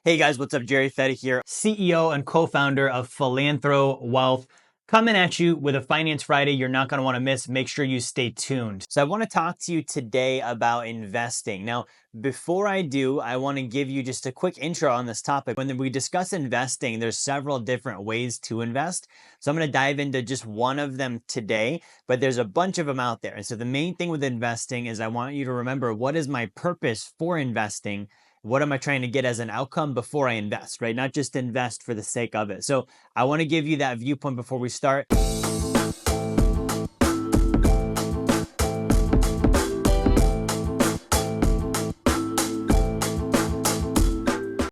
Hey guys, what's up? Jerry Fetta here, CEO and co-founder of Philanthro Wealth, coming at you with a Finance Friday you're not going to want to miss. Make sure you stay tuned. So I want to talk to you today about investing. Now, before I do, I want to give you just a quick intro on this topic. When we discuss investing, there's several different ways to invest. So I'm going to dive into just one of them today, but there's a bunch of them out there. And so the main thing with investing is I want you to remember, what is my purpose for investing? What am I trying to get as an outcome before I invest, right? Not just invest for the sake of it. So I want to give you that viewpoint before we start.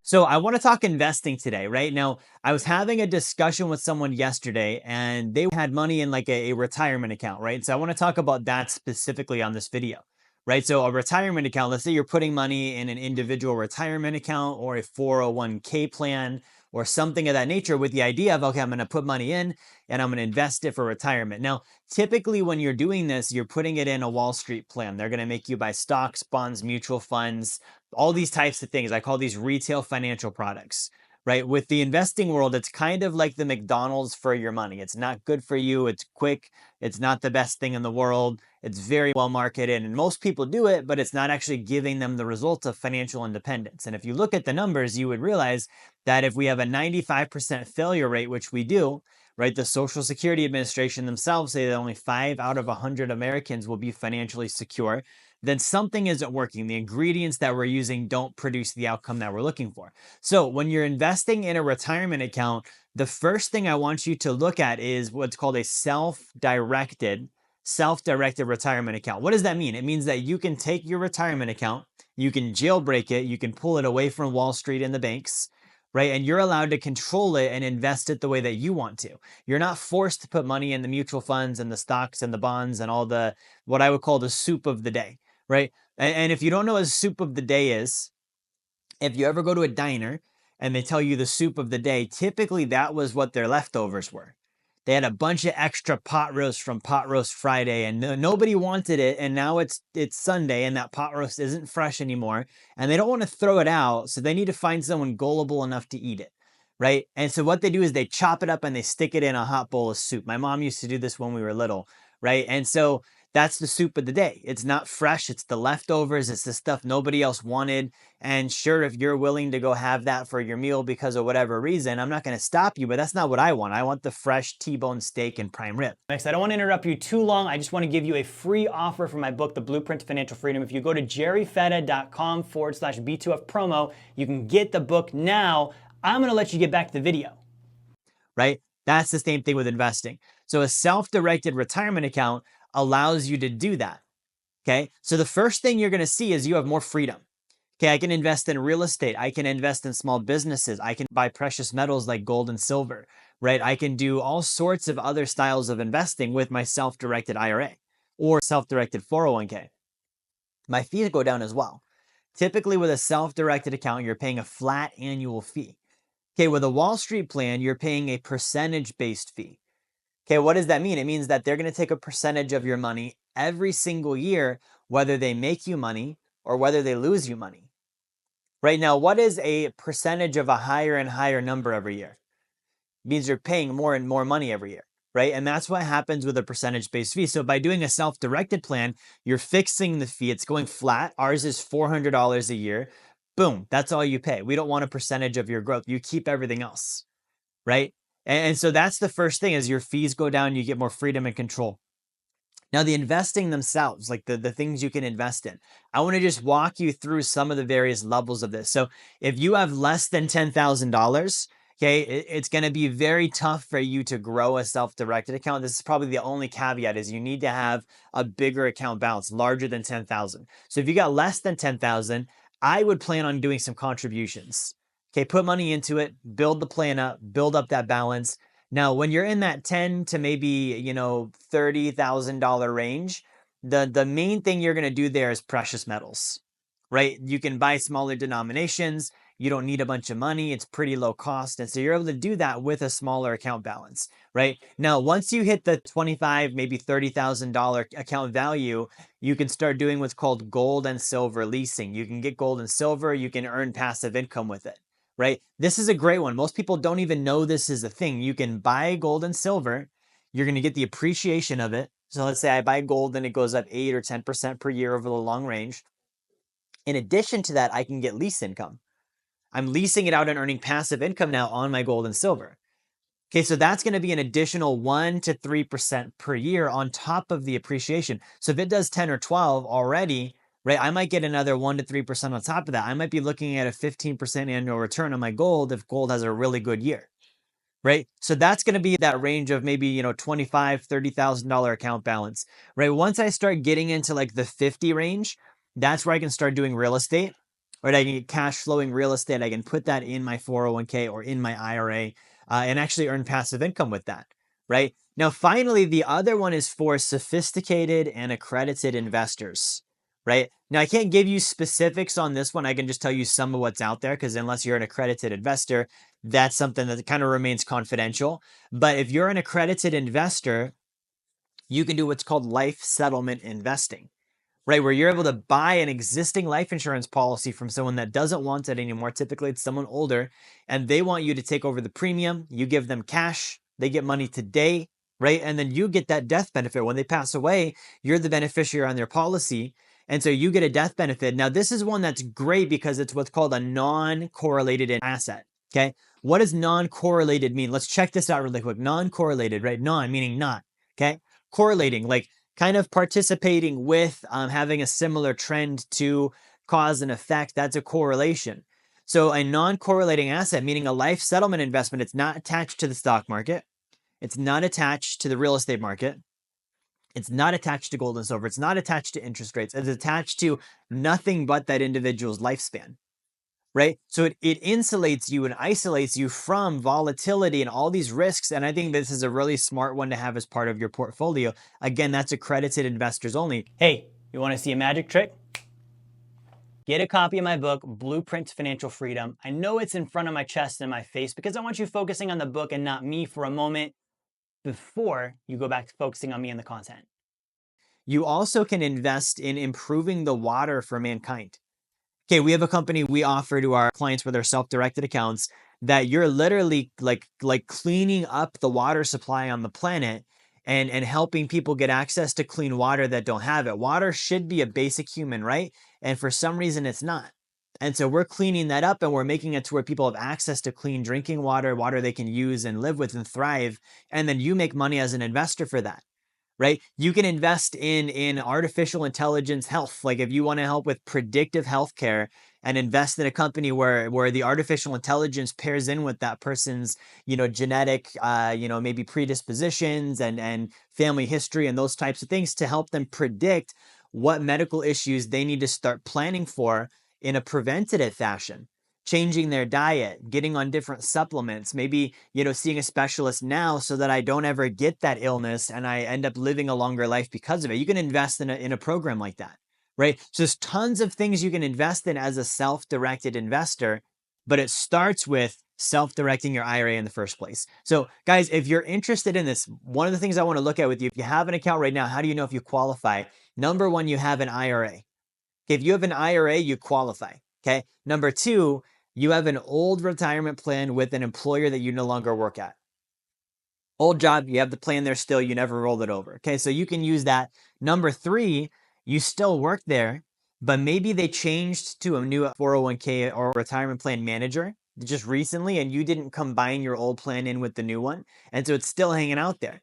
So I want to talk investing today, right? Now, I was having a discussion with someone yesterday and they had money in like a retirement account, right? So I want to talk about that specifically on this video, right? So a retirement account, let's say you're putting money in an individual retirement account or a 401k plan or something of that nature with the idea of, okay, I'm going to put money in and I'm going to invest it for retirement. Now, typically when you're doing this, you're putting it in a Wall Street plan. They're going to make you buy stocks, bonds, mutual funds, all these types of things. I call these retail financial products, right? With the investing world, it's kind of like the McDonald's for your money. It's not good for you. It's quick. It's not the best thing in the world. It's very well marketed and most people do it, but it's not actually giving them the results of financial independence. And if you look at the numbers, you would realize that if we have a 95% failure rate, which we do, right? The Social Security Administration themselves say that only 5 out of 100 Americans will be financially secure, then something isn't working. The ingredients that we're using don't produce the outcome that we're looking for. So when you're investing in a retirement account, the first thing I want you to look at is what's called a self-directed retirement account. What does that mean? It means that you can take your retirement account, you can jailbreak it, you can pull it away from Wall Street and the banks, right? And you're allowed to control it and invest it the way that you want to. You're not forced to put money in the mutual funds and the stocks and the bonds and all the, what I would call the soup of the day, right? And if you don't know what soup of the day is, if you ever go to a diner and they tell you the soup of the day, typically that was what their leftovers were. They had a bunch of extra pot roast from Pot Roast Friday and nobody wanted it. And now it's Sunday and that pot roast isn't fresh anymore. And they don't want to throw it out. So they need to find someone gullible enough to eat it, right? And so what they do is they chop it up and they stick it in a hot bowl of soup. My mom used to do this when we were little, right? And so that's the soup of the day. It's not fresh. It's the leftovers. It's the stuff nobody else wanted. And sure, if you're willing to go have that for your meal because of whatever reason, I'm not going to stop you, but that's not what I want. I want the fresh T-bone steak and prime rib. Next, I don't want to interrupt you too long. I just want to give you a free offer for my book, The Blueprint to Financial Freedom. If you go to jerryfetta.com/B2F promo, you can get the book now. I'm going to let you get back to the video, right? That's the same thing with investing. So a self-directed retirement account allows you to do that, okay? So the first thing you're going to see is you have more freedom. Okay, I can invest in real estate. I can invest in small businesses. I can buy precious metals like gold and silver, right? I can do all sorts of other styles of investing with my self-directed IRA or self-directed 401k. My fees go down as well. Typically with a self-directed account, you're paying a flat annual fee. Okay, with a Wall Street plan, you're paying a percentage-based fee. Okay, what does that mean? It means that they're going to take a percentage of your money every single year, whether they make you money or whether they lose you money. Right now, what is a percentage of a higher and higher number every year? It means you're paying more and more money every year, right? And that's what happens with a percentage-based fee. So by doing a self-directed plan, you're fixing the fee. It's going flat. Ours is $400 a year. Boom, that's all you pay. We don't want a percentage of your growth. You keep everything else, right? And so that's the first thing is your fees go down, you get more freedom and control. Now the investing themselves, like the things you can invest in, I want to just walk you through some of the various levels of this. So if you have less than $10,000, okay, it's going to be very tough for you to grow a self-directed account. This is probably the only caveat is you need to have a bigger account balance, larger than 10,000. So if you got less than 10,000, I would plan on doing some contributions. Okay, put money into it, build the plan up, build up that balance. Now, when you're in that 10 to maybe, $30,000 range, the main thing you're going to do there is precious metals, right? You can buy smaller denominations. You don't need a bunch of money. It's pretty low cost. And so you're able to do that with a smaller account balance, right? Now, once you hit the $25,000, maybe $30,000 account value, you can start doing what's called gold and silver leasing. You can get gold and silver. You can earn passive income with it. right? This is a great one. Most people don't even know this is a thing. You can buy gold and silver. You're going to get the appreciation of it. So let's say I buy gold and it goes up 8 or 10% per year over the long range. In addition to that, I can get lease income. I'm leasing it out and earning passive income now on my gold and silver. Okay, so that's going to be an additional 1 to 3% per year on top of the appreciation. So if it does 10 or 12 already, right, I might get another 1 to 3% on top of that. I might be looking at a 15% annual return on my gold if gold has a really good year, right? So that's going to be that range of maybe, $25,000, $30,000 account balance, right? Once I start getting into like the 50 range, that's where I can start doing real estate, right? I can get cash flowing real estate. I can put that in my 401k or in my IRA and actually earn passive income with that, right? Now, finally, the other one is for sophisticated and accredited investors, right? Now, I can't give you specifics on this one. I can just tell you some of what's out there because unless you're an accredited investor, that's something that kind of remains confidential. But if you're an accredited investor, you can do what's called life settlement investing, right? Where you're able to buy an existing life insurance policy from someone that doesn't want it anymore. Typically, it's someone older, and they want you to take over the premium. You give them cash, they get money today, right? And then you get that death benefit. When they pass away, you're the beneficiary on their policy. And so you get a death benefit. Now, this is one that's great because it's what's called a non-correlated asset. Okay. What does non-correlated mean? Let's check this out really quick. Non-correlated, right? Non meaning not. Okay. Correlating, like kind of participating with, having a similar trend to cause and effect. That's a correlation. So a non-correlating asset, meaning a life settlement investment, it's not attached to the stock market. It's not attached to the real estate market. It's not attached to gold and silver. It's not attached to interest rates. It's attached to nothing but that individual's lifespan, right? So it insulates you and isolates you from volatility and all these risks. And I think this is a really smart one to have as part of your portfolio. Again, that's accredited investors only. Hey, you want to see a magic trick? Get a copy of my book, Blueprint to Financial Freedom. I know it's in front of my chest and my face because I want you focusing on the book and not me for a moment before you go back to focusing on me and the content. You also can invest in improving the water for mankind. Okay, we have a company we offer to our clients with our self-directed accounts that you're literally like cleaning up the water supply on the planet and helping people get access to clean water that don't have it. Water should be a basic human right, and for some reason it's not. And so we're cleaning that up and we're making it to where people have access to clean drinking water, water they can use and live with and thrive. And then you make money as an investor for that, right? You can invest in artificial intelligence health. Like if you want to help with predictive healthcare and invest in a company where the artificial intelligence pairs in with that person's, genetic, maybe predispositions and family history and those types of things to help them predict what medical issues they need to start planning for in a preventative fashion. Changing their diet, getting on different supplements, maybe, seeing a specialist now so that I don't ever get that illness and I end up living a longer life because of it. You can invest in a program like that, right? So there's tons of things you can invest in as a self-directed investor, but it starts with self-directing your IRA in the first place. So guys, if you're interested in this, one of the things I want to look at with you, if you have an account right now, how do you know if you qualify? Number one, you have an IRA. If you have an IRA, you qualify. Okay. Number two, you have an old retirement plan with an employer that you no longer work at. Old job, you have the plan there still, you never rolled it over. Okay, so you can use that. Number three, you still work there, but maybe they changed to a new 401k or retirement plan manager just recently, and you didn't combine your old plan in with the new one. And so it's still hanging out there.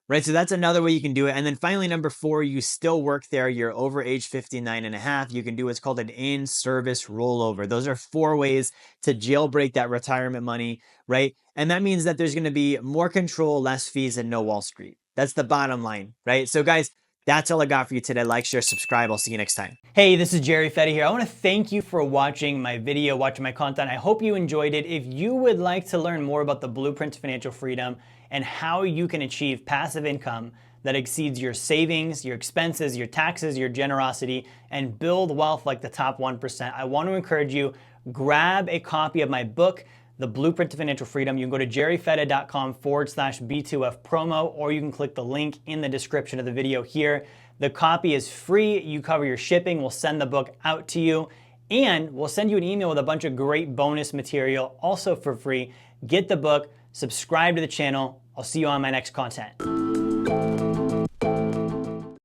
Right, so that's another way you can do it. And then finally, number four, you still work there. You're over age 59 and a half. You can do what's called an in-service rollover. Those are four ways to jailbreak that retirement money, right? And that means that there's going to be more control, less fees, and no Wall Street. That's the bottom line, right? So guys, that's all I got for you today. Like, share, subscribe. I'll see you next time. Hey, this is Jerry Fetta here. I want to thank you for watching my video, watching my content. I hope you enjoyed it. If you would like to learn more about the Blueprint to Financial Freedom and how you can achieve passive income that exceeds your savings, your expenses, your taxes, your generosity, and build wealth like the top 1%, I want to encourage you, grab a copy of my book, The Blueprint to Financial Freedom. You can go to jerryfetta.com/B2F promo, or you can click the link in the description of the video here. The copy is free. You cover your shipping. We'll send the book out to you. And we'll send you an email with a bunch of great bonus material also for free. Get the book, subscribe to the channel. I'll see you on my next content.